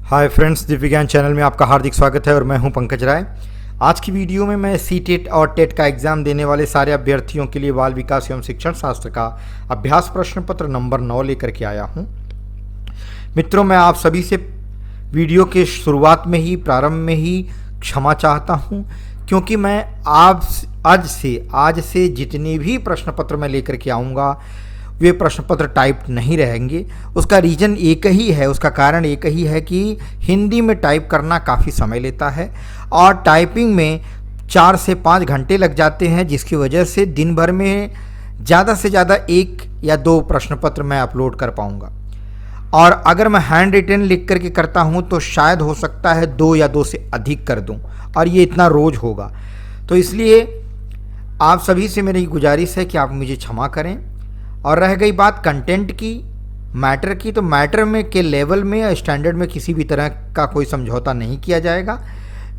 Hi friends, Divya ज्ञान channel में आपका हार्दिक स्वागत है और मैं हूं पंकज राय। आज की वीडियो में मैं सीटेट और टेट का एग्ज़ाम देने वाले सारे अभ्यर्थियों के लिए बाल विकास एवं शिक्षण शास्त्र का अभ्यास प्रश्न पत्र नंबर 9 लेकर के आया हूं। मित्रों, मैं आप सभी से वीडियो के शुरुआत में ही प्रारंभ में ही क्षमा चाहता हूं, क्योंकि मैं आज से जितने भी प्रश्न पत्र मैं लेकर के आऊँगा वे प्रश्न पत्र टाइप नहीं रहेंगे। उसका रीज़न एक ही है, उसका कारण एक ही है कि हिंदी में टाइप करना काफ़ी समय लेता है और टाइपिंग में 4 से 5 घंटे लग जाते हैं, जिसकी वजह से दिन भर में ज़्यादा से ज़्यादा 1 या 2 प्रश्न पत्र मैं अपलोड कर पाऊँगा। और अगर मैं हैंड रिटन लिख करके करता हूँ तो शायद हो सकता है 2 या 2 से अधिक कर दूँ, और ये इतना रोज़ होगा। तो इसलिए आप सभी से मेरी गुजारिश है कि आप मुझे क्षमा करें। और रह गई बात कंटेंट की, मैटर की, तो मैटर में के लेवल में या स्टैंडर्ड में किसी भी तरह का कोई समझौता नहीं किया जाएगा।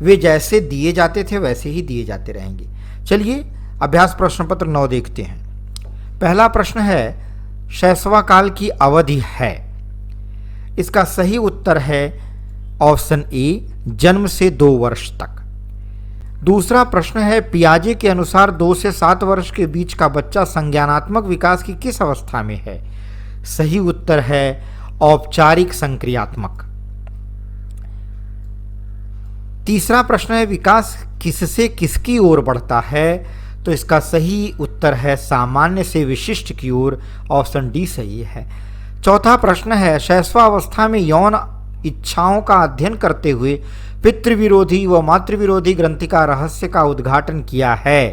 वे जैसे दिए जाते थे वैसे ही दिए जाते रहेंगे। चलिए अभ्यास प्रश्न पत्र 9 देखते हैं। पहला प्रश्न है, शैशवा काल की अवधि है। इसका सही उत्तर है ऑप्शन ए, जन्म से 2 वर्ष तक। दूसरा प्रश्न है, पियाजे के अनुसार 2 से 7 वर्ष के बीच का बच्चा संज्ञानात्मक विकास की किस अवस्था में है? सही उत्तर है औपचारिक संक्रियात्मक। तीसरा प्रश्न है, विकास किससे किसकी ओर बढ़ता है? तो इसका सही उत्तर है सामान्य से विशिष्ट की ओर। ऑप्शन डी सही है। चौथा प्रश्न है, शैशवावस्था में यौन इच्छाओं का अध्ययन करते हुए पितृविरोधी व मातृविरोधी ग्रंथि का रहस्य का उद्घाटन किया है।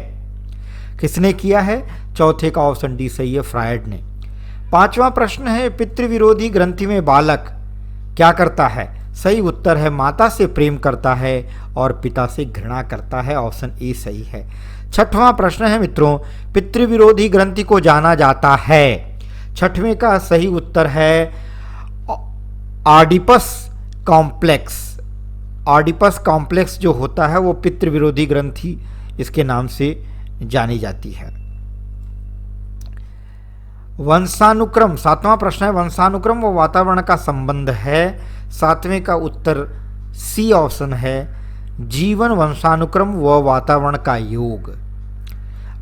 किसने किया है? चौथे का ऑप्शन डी सही है, फ्रायड ने। पांचवा प्रश्न है, पितृविरोधी ग्रंथि में बालक क्या करता है? सही उत्तर है माता से प्रेम करता है और पिता से घृणा करता है। ऑप्शन ए सही है। छठवां प्रश्न है मित्रों, पितृविरोधी ग्रंथि को जाना जाता है। छठवें का सही उत्तर है ऑडिपस कॉम्प्लेक्स। ऑडिपस कॉम्प्लेक्स जो होता है वो पितृविरोधी ग्रंथि इसके नाम से जानी जाती है। वंशानुक्रम, सातवां प्रश्न है, वंशानुक्रम व वातावरण का संबंध है। सातवें का उत्तर सी ऑप्शन है, जीवन वंशानुक्रम व वातावरण का योग।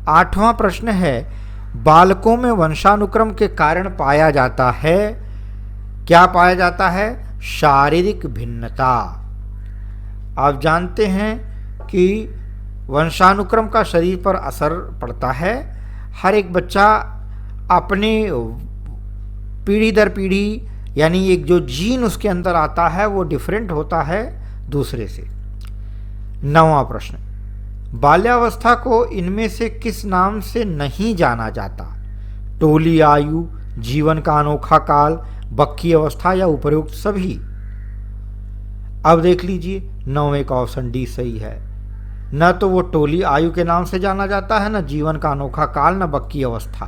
आठवां प्रश्न है, बालकों में वंशानुक्रम के कारण पाया जाता है, क्या पाया जाता है? शारीरिक भिन्नता। आप जानते हैं कि वंशानुक्रम का शरीर पर असर पड़ता है। हर एक बच्चा अपने पीढ़ी दर पीढ़ी, यानी एक जो जीन उसके अंदर आता है वो डिफरेंट होता है दूसरे से। 9वां प्रश्न, बाल्यावस्था को इनमें से किस नाम से नहीं जाना जाता? टोली आयु, जीवन का अनोखा काल, बक्की अवस्था या उपरोक्त सभी? अब देख लीजिए, 9वें का ऑप्शन डी सही है। न तो वो टोली आयु के नाम से जाना जाता है, न जीवन का अनोखा काल, न बक्की अवस्था।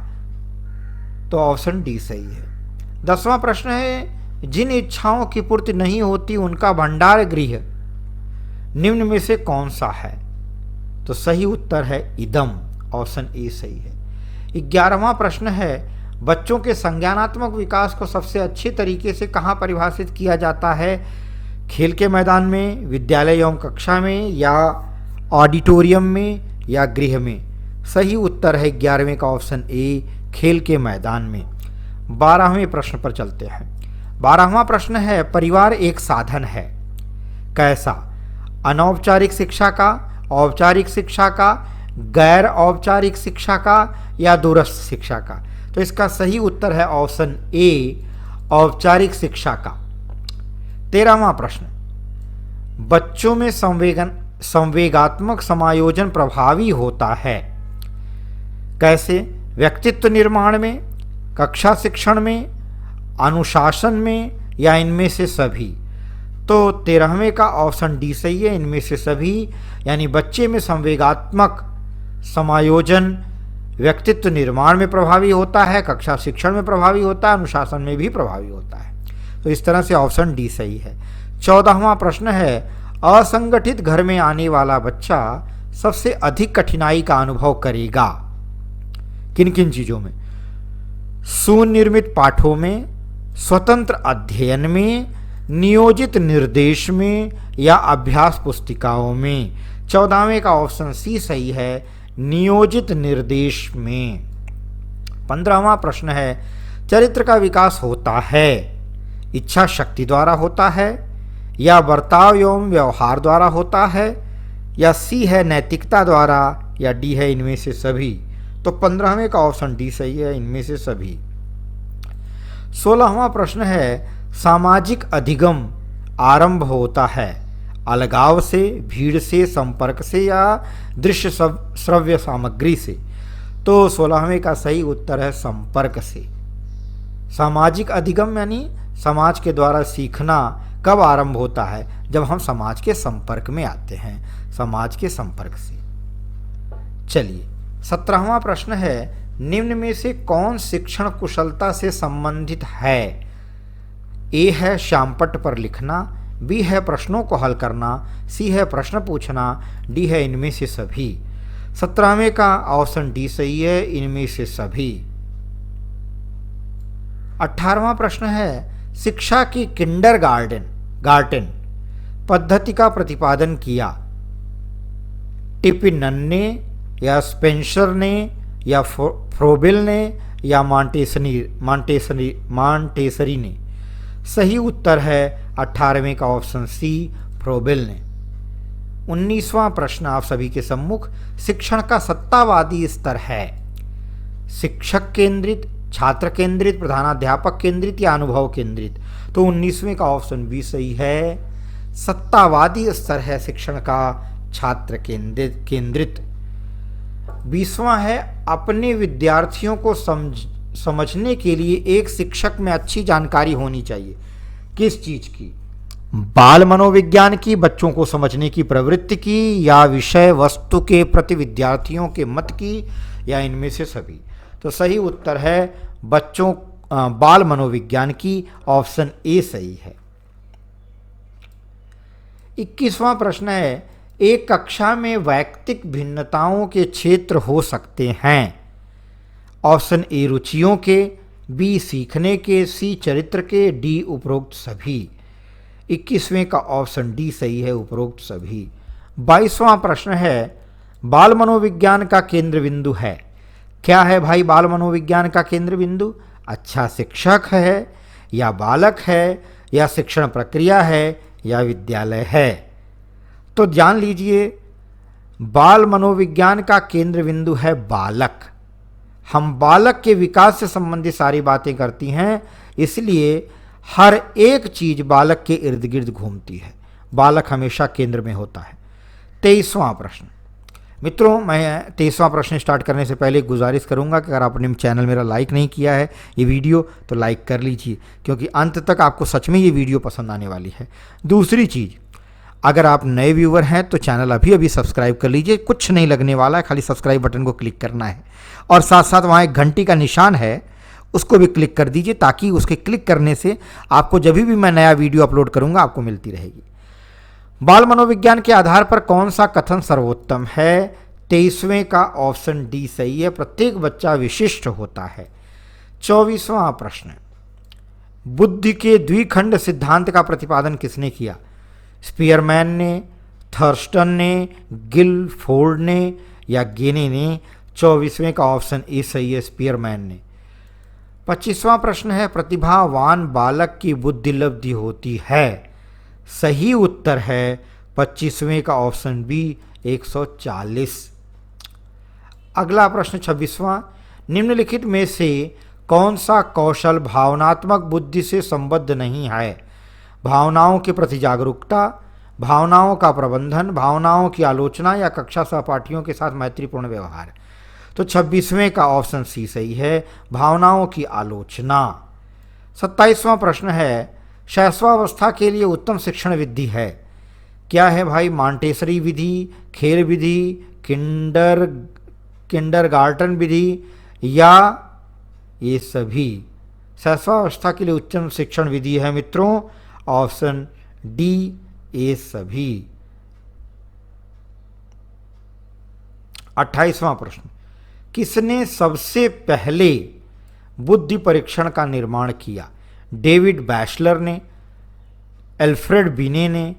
तो ऑप्शन डी सही है। 10वां प्रश्न है, जिन इच्छाओं की पूर्ति नहीं होती उनका भंडार गृह निम्न में से कौन सा है? तो सही उत्तर है इदम। ऑप्शन ए सही है। 11वां प्रश्न है, बच्चों के संज्ञानात्मक विकास को सबसे अच्छे तरीके से कहाँ परिभाषित किया जाता है? खेल के मैदान में, विद्यालय एवं कक्षा में, या ऑडिटोरियम में, या गृह में? सही उत्तर है 11वें का ऑप्शन ए, खेल के मैदान में। 12वें प्रश्न पर चलते हैं। 12वां प्रश्न है, परिवार एक साधन है, कैसा? अनौपचारिक शिक्षा का, औपचारिक शिक्षा का, गैर औपचारिक शिक्षा का, या दूरस्थ शिक्षा का? तो इसका सही उत्तर है ऑप्शन ए, औपचारिक शिक्षा का। 13वां प्रश्न, बच्चों में संवेगात्मक समायोजन प्रभावी होता है, कैसे? व्यक्तित्व निर्माण में, कक्षा शिक्षण में, अनुशासन में, या इनमें से सभी? तो 13वें का ऑप्शन डी सही है, इनमें से सभी। यानी बच्चे में संवेगात्मक समायोजन व्यक्तित्व निर्माण में प्रभावी होता है, कक्षा शिक्षण में प्रभावी होता है, अनुशासन में भी प्रभावी होता है। तो इस तरह से ऑप्शन डी सही है। 14वां प्रश्न है, असंगठित घर में आने वाला बच्चा सबसे अधिक कठिनाई का अनुभव करेगा किन किन चीज़ों में? सुनिर्मित पाठों में, स्वतंत्र अध्ययन में, नियोजित निर्देश में या अभ्यास पुस्तिकाओं में? 14वें का ऑप्शन सी सही है, नियोजित निर्देश में। 15वां प्रश्न है, चरित्र का विकास होता है इच्छा शक्ति द्वारा होता है, या बर्ताव एवं व्यवहार द्वारा होता है, या सी है नैतिकता द्वारा, या डी है इनमें से सभी? तो 15वें का ऑप्शन डी सही है, इनमें से सभी। 16वां प्रश्न है, सामाजिक अधिगम आरंभ होता है अलगाव से, भीड़ से, संपर्क से, या दृश्य श्रव्य सामग्री से? तो 16वें का सही उत्तर है संपर्क से। सामाजिक अधिगम यानी समाज के द्वारा सीखना कब आरंभ होता है? जब हम समाज के संपर्क में आते हैं, समाज के संपर्क से। चलिए 17वां प्रश्न है, निम्न में से कौन शिक्षण कुशलता से संबंधित है? ए है श्यामपट्ट पर लिखना, बी है प्रश्नों को हल करना, सी है प्रश्न पूछना, डी है इनमें से सभी? 17वें का ऑप्शन डी सही है, इनमें से सभी। 18वां प्रश्न है, शिक्षा की किंडरगार्टन पद्धति का प्रतिपादन किया टिपिनन ने, या स्पेंसर ने, या फ्रोबेल ने, या मांटेसरी ने? सही उत्तर है 18वें का ऑप्शन सी, फ्रोबेल ने। 19वां प्रश्न आप सभी के सम्मुख, शिक्षण का सत्तावादी स्तर है शिक्षक केंद्रित, छात्र केंद्रित, प्रधानाध्यापक केंद्रित, या अनुभव केंद्रित? तो 19वें का ऑप्शन बी सही है, सत्तावादी स्तर है शिक्षण का छात्र केंद्रित। 20वां है, अपने विद्यार्थियों को समझने के लिए एक शिक्षक में अच्छी जानकारी होनी चाहिए। किस चीज की? बाल मनोविज्ञान की, बच्चों को समझने की प्रवृत्ति की, या विषय वस्तु के प्रति विद्यार्थियों के मत की, या इनमें से सभी? तो सही उत्तर है बच्चों बाल मनोविज्ञान की, ऑप्शन ए सही है। 21वां प्रश्न है, एक कक्षा में वैयक्तिक भिन्नताओं के क्षेत्र हो सकते हैं। ऑप्शन ए रुचियों के, बी सीखने के, सी चरित्र के, डी उपरोक्त सभी? 21वें का ऑप्शन डी सही है, उपरोक्त सभी। 22वां प्रश्न है, बाल मनोविज्ञान का केंद्र बिंदु है? क्या है भाई बाल मनोविज्ञान का केंद्र बिंदु? अच्छा शिक्षक है, या बालक है, या शिक्षण प्रक्रिया है, या विद्यालय है? तो जान लीजिए, बाल मनोविज्ञान का केंद्र बिंदु है बालक। हम बालक के विकास से संबंधित सारी बातें करती हैं, इसलिए हर एक चीज बालक के इर्द गिर्द घूमती है। बालक हमेशा केंद्र में होता है। 23वां प्रश्न मित्रों, मैं 23वां प्रश्न स्टार्ट करने से पहले एक गुजारिश करूंगा कि अगर आपने चैनल मेरा लाइक नहीं किया है ये वीडियो, तो लाइक कर लीजिए, क्योंकि अंत तक आपको सच में ये वीडियो पसंद आने वाली है। दूसरी चीज़, अगर आप नए व्यूवर हैं तो चैनल अभी सब्सक्राइब कर लीजिए, कुछ नहीं लगने वाला है, खाली सब्सक्राइब बटन को क्लिक करना है, और साथ साथ वहाँ एक घंटी का निशान है, उसको भी क्लिक कर दीजिए, ताकि उसके क्लिक करने से आपको जब भी मैं नया वीडियो अपलोड करूँगा आपको मिलती रहेगी। बाल मनोविज्ञान के आधार पर कौन सा कथन सर्वोत्तम है? 23वें का ऑप्शन डी सही है, प्रत्येक बच्चा विशिष्ट होता है। 24वां प्रश्न, बुद्धि के द्विखंड सिद्धांत का प्रतिपादन किसने किया? स्पीयरमैन ने, थर्स्टन ने, गिलफोर्ड ने, या गेने ने? 24वें का ऑप्शन ए सही है, स्पीयरमैन ने। 25वां प्रश्न है, प्रतिभावान बालक की बुद्धि लब्धि होती है? सही उत्तर है 25वें का ऑप्शन बी, 140। अगला प्रश्न 26वां, निम्नलिखित में से कौन सा कौशल भावनात्मक बुद्धि से संबद्ध नहीं है? भावनाओं के प्रति जागरूकता, भावनाओं का प्रबंधन, भावनाओं की आलोचना, या कक्षा सहपाठियों के साथ मैत्रीपूर्ण व्यवहार? तो 26वें का ऑप्शन सी सही है, भावनाओं की आलोचना। 27वां प्रश्न है, शैशवावस्था के लिए उत्तम शिक्षण विधि है? क्या है भाई? मांटेसरी विधि, खेल विधि, किंडरगार्टन विधि, या ये सभी? शैशवावस्था के लिए उत्तम शिक्षण विधि है मित्रों, ऑप्शन डी, ये सभी। 28वां प्रश्न, किसने सबसे पहले बुद्धि परीक्षण का निर्माण किया? डेविड बैचलर ने, एल्फ्रेड बिने ने,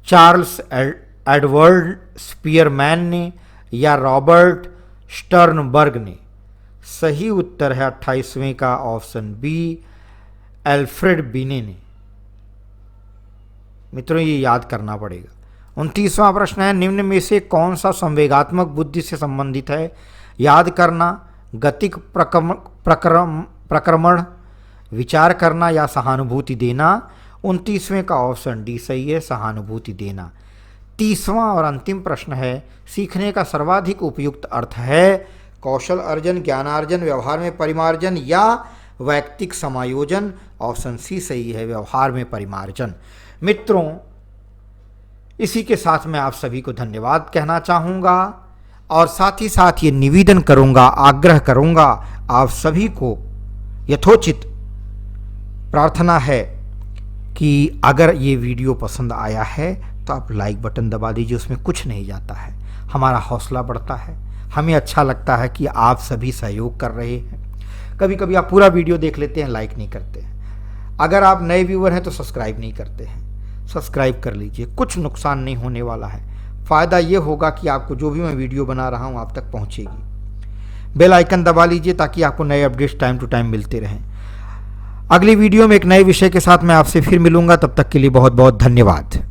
चार्ल्स एडवर्ड स्पीयरमैन ने या रॉबर्ट स्टर्नबर्ग ने? सही उत्तर है 28वें का ऑप्शन बी, एल्फ्रेड बिने ने। मित्रों ये याद करना पड़ेगा। 29वां प्रश्न है, निम्न में से कौन सा संवेगात्मक बुद्धि से संबंधित है? याद करना, गतिक प्रक्रमण, विचार करना या सहानुभूति देना? 29वें का ऑप्शन डी सही है, सहानुभूति देना। 30वां और अंतिम प्रश्न है, सीखने का सर्वाधिक उपयुक्त अर्थ है? कौशल अर्जन, ज्ञानार्जन, व्यवहार में परिमार्जन या वैयक्तिक समायोजन? ऑप्शन सी सही है, व्यवहार में परिमार्जन। मित्रों इसी के साथ मैं आप सभी को धन्यवाद कहना चाहूँगा और साथ ही साथ ये निवेदन करूँगा, आग्रह करूँगा आप सभी को यथोचित प्रार्थना है कि अगर ये वीडियो पसंद आया है तो आप लाइक बटन दबा दीजिए, उसमें कुछ नहीं जाता है, हमारा हौसला बढ़ता है, हमें अच्छा लगता है कि आप सभी सहयोग कर रहे हैं। कभी कभी आप पूरा वीडियो देख लेते हैं, लाइक नहीं करते हैं। अगर आप नए व्यूअर हैं तो सब्सक्राइब नहीं करते हैं, सब्सक्राइब कर लीजिए, कुछ नुकसान नहीं होने वाला है। फ़ायदा ये होगा कि आपको जो भी मैं वीडियो बना रहा हूँ आप तक पहुँचेगी। बेल आइकन दबा लीजिए ताकि आपको नए अपडेट्स टाइम टू टाइम मिलते रहें। अगली वीडियो में एक नए विषय के साथ मैं आपसे फिर मिलूंगा, तब तक के लिए बहुत बहुत धन्यवाद।